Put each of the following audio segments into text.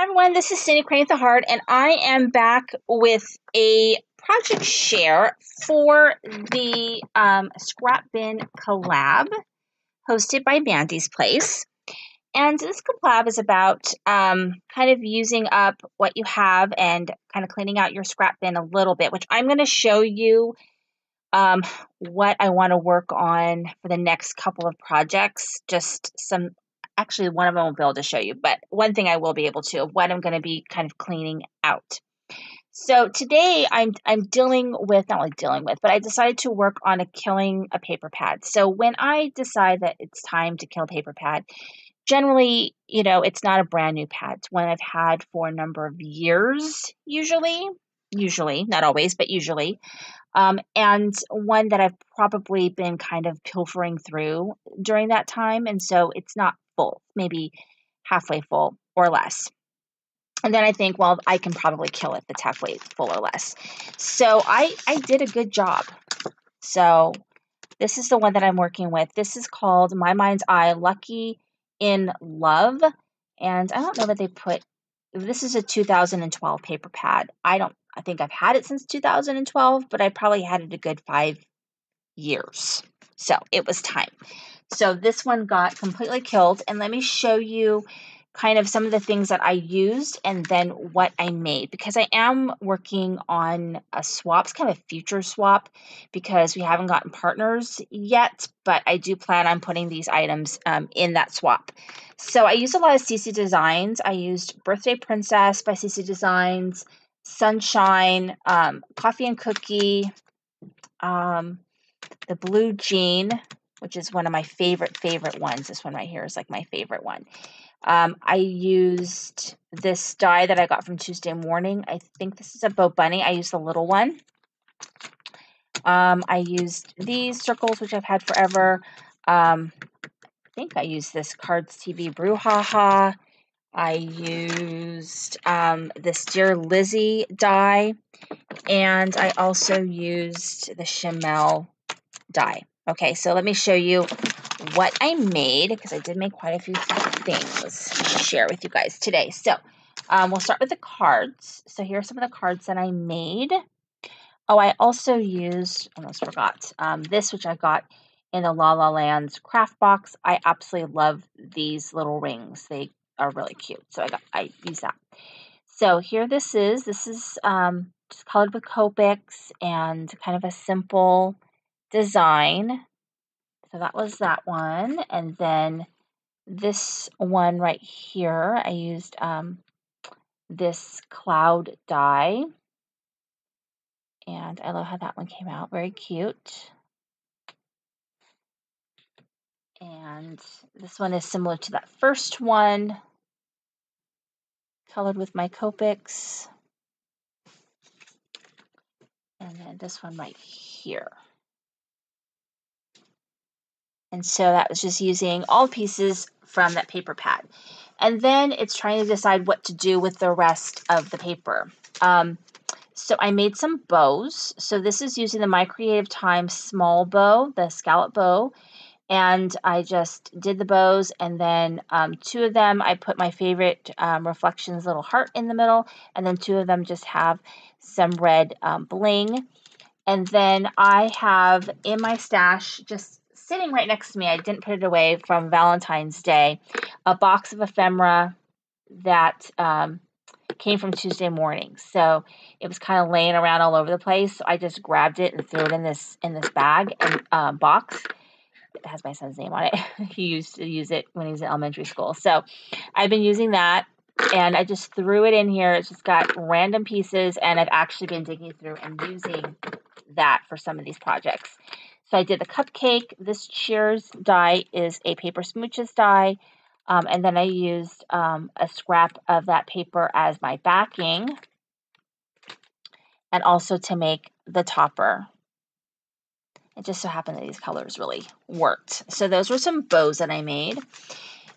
Hi everyone, this is Cindy Crane with the Heart, and I am back with a project share for the Scrap Bin collab hosted by Mandy's Place. And this collab is about kind of using up what you have and kind of cleaning out your scrap bin a little bit, which I'm going to show you what I want to work on for the next couple of projects. Actually, one of them I won't be able to show you, but one thing I will be able to, what I'm going to be kind of cleaning out. So today I'm dealing with, not only dealing with, but I decided to work on killing a paper pad. So when I decide that it's time to kill a paper pad, generally, it's not a brand new pad. It's one I've had for a number of years, usually, not always, but usually. And one that I've probably been kind of pilfering through during that time. And so it's not full, maybe halfway full or less. And then I think, well, I can probably kill it that's halfway full or less. So I did a good job. So this is the one that I'm working with. This is called My Mind's Eye Lucky in Love. And I don't know that this is a 2012 paper pad. I think I've had it since 2012, but I probably had it a good 5 years. So it was time. So this one got completely killed. And let me show you kind of some of the things that I used and then what I made, because I am working on a swap. It's kind of a future swap because we haven't gotten partners yet, but I do plan on putting these items in that swap. So I used a lot of CC Designs. I used Birthday Princess by CC Designs, Sunshine, Coffee and Cookie, the Blue Jean, which is one of my favorite ones. This one right here is like my favorite one. I used this die that I got from Tuesday Morning. I think this is a Bo Bunny. I used the little one. I used these circles, which I've had forever. I think I used this Cards TV Brouhaha. I used this Dear Lizzie die. And I also used the Chamel die. Okay, so let me show you what I made, because I did make quite a few things to share with you guys today. So we'll start with the cards. So here are some of the cards that I made. Oh, I also used, almost forgot, this, which I got in the La La Land's craft box. I absolutely love these little rings. They are really cute. So I used that. So here this is. This is just colored with Copics and kind of a simple design. So that was that one. And then this one right here, I used this cloud die. And I love how that one came out. Very cute. And this one is similar to that first one, colored with my Copics. And then this one right here. And so that was just using all pieces from that paper pad. And then it's trying to decide what to do with the rest of the paper. So I made some bows. So this is using the My Creative Time small bow, the scallop bow. And I just did the bows, and then 2 of them, I put my favorite Reflections little heart in the middle, and then 2 of them just have some red bling. And then I have in my stash, just sitting right next to me, I didn't put it away, from Valentine's Day, a box of ephemera that came from Tuesday Morning. So it was kind of laying around all over the place. So I just grabbed it and threw it in this bag and box. It has my son's name on it. He used to use it when he was in elementary school. So I've been using that, and I just threw it in here. It's just got random pieces, and I've actually been digging through and using that for some of these projects. So I did the cupcake. This Cheers die is a Paper Smooches die. And then I used a scrap of that paper as my backing, and also to make the topper. It just so happened that these colors really worked. So those were some bows that I made.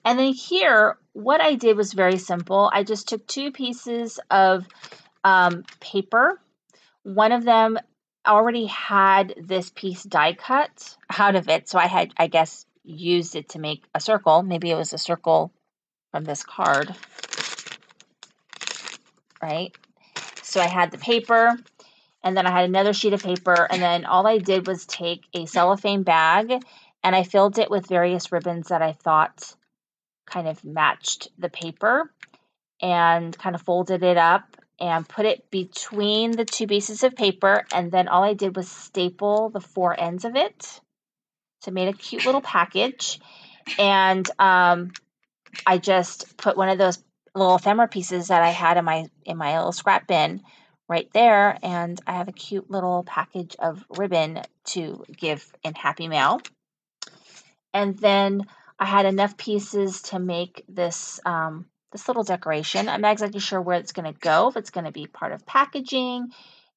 And then here, what I did was very simple. I just took 2 pieces of paper. One of them already had this piece die cut out of it. So I had, I guess, used it to make a circle. Maybe it was a circle from this card. right? So I had the paper, and then I had another sheet of paper, and then all I did was take a cellophane bag, and I filled it with various ribbons that I thought kind of matched the paper, and kind of folded it up and put it between the two pieces of paper, and then all I did was staple the four ends of it. So I made a cute little package, and I just put one of those little ephemera pieces that I had in my little scrap bin right there, and I have a cute little package of ribbon to give in Happy Mail. And then I had enough pieces to make this this little decoration. I'm not exactly sure where it's going to go, if it's going to be part of packaging,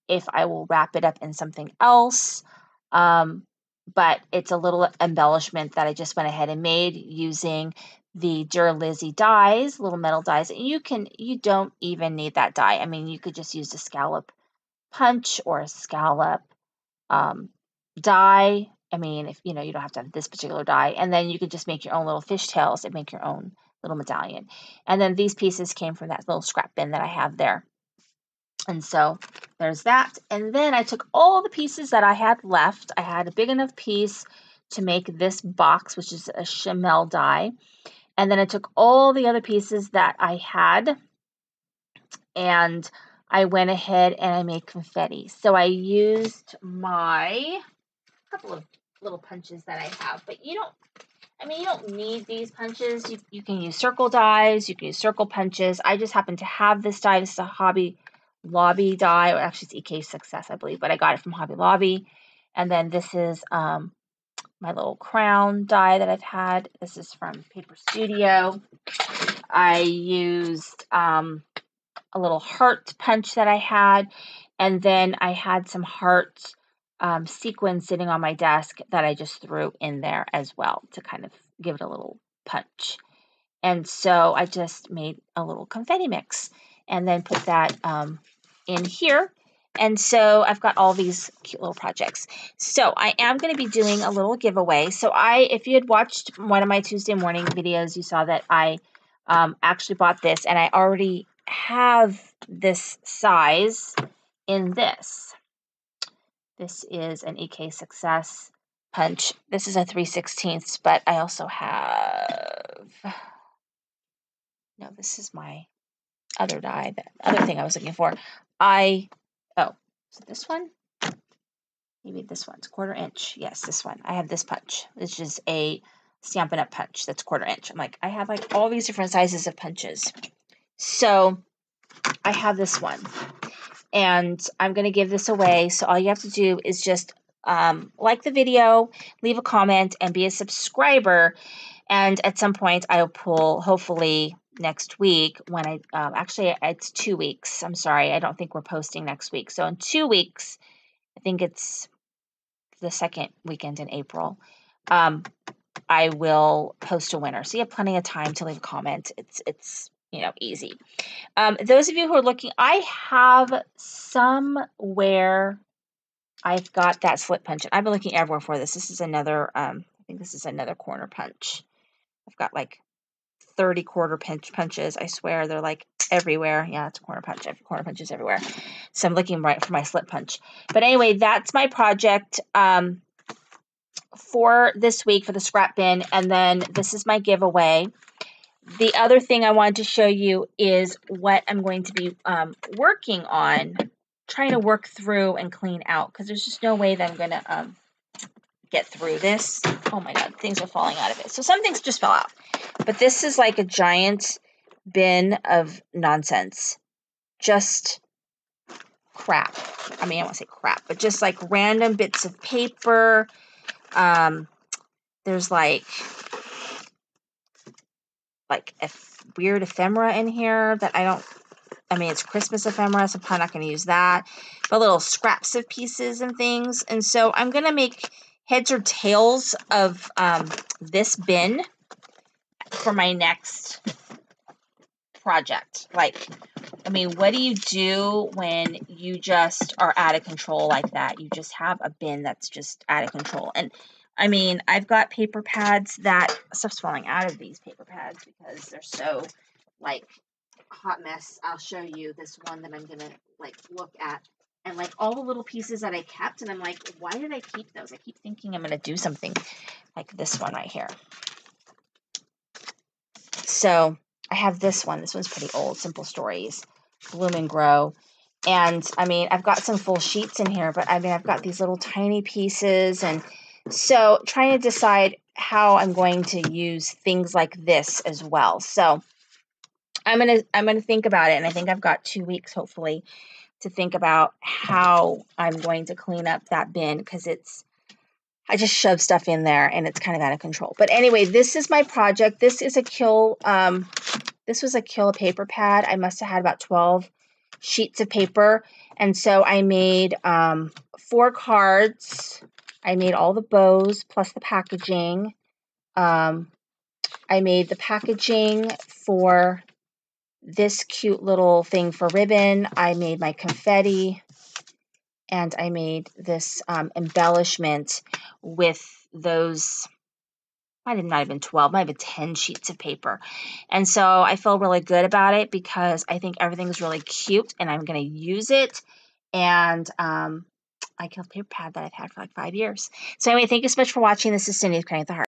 if I will wrap it up in something else. But it's a little embellishment that I just went ahead and made using the Duralizzy dies, little metal dies. And you don't even need that die. I mean, you could just use a scallop punch or a scallop die. I mean, if you don't have to have this particular die, and then you could just make your own little fishtails and make your own little medallion. And then these pieces came from that little scrap bin that I have there. And so there's that. And then I took all the pieces that I had left. I had a big enough piece to make this box, which is a chamel die. And then I took all the other pieces that I had, and I went ahead and I made confetti. So I used my couple of little punches that I have, but you don't need these punches. You can use circle dies, you can use circle punches. I just happen to have this die. This is a Hobby Lobby die, or actually it's EK Success, I believe, but I got it from Hobby Lobby. And then this is my little crown die that I've had. This is from Paper Studio. I used a little heart punch that I had, and then I had some heart sequins sitting on my desk that I just threw in there as well to kind of give it a little punch. And so I just made a little confetti mix and then put that in here. And so I've got all these cute little projects. So I am going to be doing a little giveaway. So if you had watched one of my Tuesday morning videos, you saw that I actually bought this, and I already have this size in this. This is an EK Success punch. This is a 3/16, but I also have, no, this is my other die, the other thing I was looking for. Is it this one? Maybe this one's 1/4 inch. Yes, this one. I have this punch, which is a Stampin' Up! Punch that's 1/4 inch. I'm like, I have like all these different sizes of punches. So I have this one, and I'm going to give this away. So all you have to do is just like the video, leave a comment, and be a subscriber. And at some point I'll pull, hopefully next week, when actually it's 2 weeks. I'm sorry. I don't think we're posting next week. So in 2 weeks, I think it's the second weekend in April, I will post a winner. So you have plenty of time to leave a comment. It's easy. Those of you who are looking, I have somewhere, I've got that slip punch. I've been looking everywhere for this. This is another, I think this is another corner punch. I've got like 30 quarter punches. I swear they're like everywhere. Yeah, it's a corner punch. Every corner punch is everywhere. So I'm looking right for my slip punch. But anyway, that's my project for this week for the scrap bin. And then this is my giveaway. The other thing I wanted to show you is what I'm going to be working on, trying to work through and clean out, because there's just no way that I'm going to get through this. Oh my God, things are falling out of it. So some things just fell out. But this is like a giant bin of nonsense. Just crap. I mean, I won't say crap, but just like random bits of paper. There's like a weird ephemera in here that it's Christmas ephemera, so I'm probably not going to use that. But little scraps of pieces and things. And so I'm going to make heads or tails of this bin for my next project. What do you do when you just are out of control like that? You just have a bin that's just out of control. And I've got paper pads that stuff's falling out of these paper pads because they're so hot mess, I'll show you this one that I'm going to like look at. And like all the little pieces that I kept, and I'm like, why did I keep those? I keep thinking I'm going to do something like this one right here. So I have this one. This one's pretty old, Simple Stories, Bloom and Grow. And I mean, I've got some full sheets in here, but I mean, I've got these little tiny pieces. And so trying to decide how I'm going to use things like this as well. So I'm gonna think about it, and I think I've got 2 weeks hopefully to think about how I'm going to clean up that bin, because I just shove stuff in there and it's kind of out of control. But anyway, this is my project. This is a this was a Kill paper pad. I must have had about 12 sheets of paper, and so I made 4 cards. I made all the bows plus the packaging. I made the packaging for this cute little thing for ribbon. I made my confetti, and I made this embellishment with those, might have not even 12, might have been 10 sheets of paper. And so I feel really good about it because I think everything's really cute and I'm going to use it. And I killed paper pad that I've had for like 5 years. So anyway, thank you so much for watching. This is Cindy with Creating the Heart.